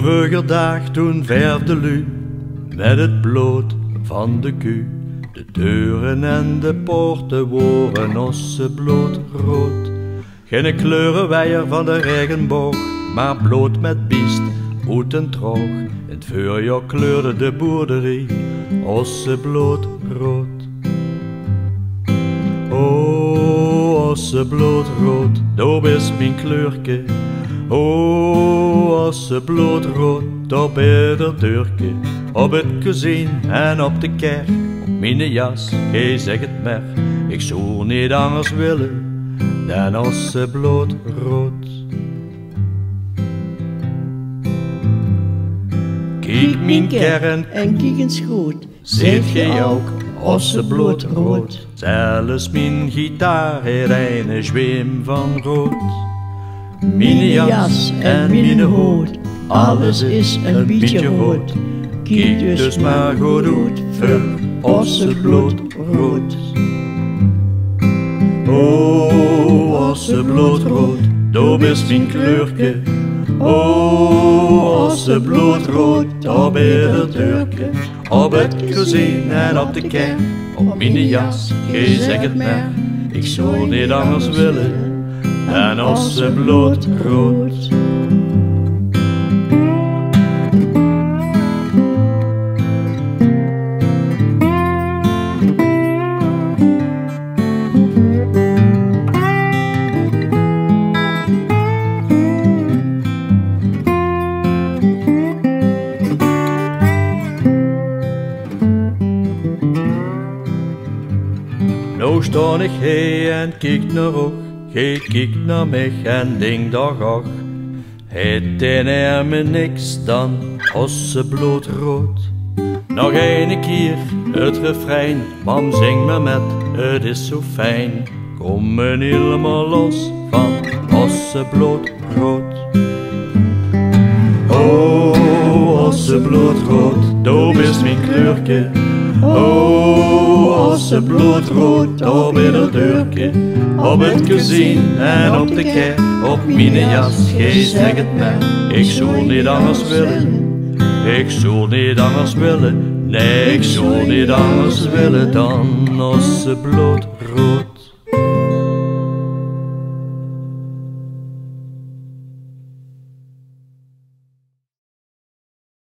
vroeger dag toen verfde lu met het bloed van de ku. De deuren en de poorten waren ossenbloed rood. Geen kleurenweier van de regenboog, maar bloot met biest, oet en droog. In het voorjaar kleurde de boerderie ossenbloed rood. O, ossenbloed rood, dat is mijn kleurke. O, ossenbloed rood, daar bij de deurke. Op het kozijn en op de kerk, op mijn jas, gij zeg het maar. Ik zou niet anders willen dan ossenbloed rood. Kijk mijn kern en kijk eens goed, ziet gij ook ossenbloed rood. Zelfs mijn gitaar heeft een zweem van rood. Mijn jas en mijn hoed, alles is een beetje rood. Kijk dus maar goed uit voor ossenbloed rood. O, ossenbloed rood, dat is mijn kleurke. O, ossenbloed rood, daar bij de deurke. Op het kozijn en op de kerk, op mijn jas, gij zeg het maar. Ik zou niet anders willen dan ossenbloed rood. Nou sta ik heen en kijk naar ook, gij kijkt naar mij en denk dag ach. Het in er me niks dan ossenbloed rood. Nog een keer het refrein, mam zing me met, het is zo fijn. Kom me helemaal los van ossenbloed rood. O, ossenbloed rood, dat is mijn kleurke. O, ossenbloed rood, daar bij de deurke. Op het kozijn en op de kerk, op mijn jas, gij zeg het maar. Ik zou niet anders willen, ik zou niet anders willen. Nee, ik zou niet anders willen dan ossenbloed rood.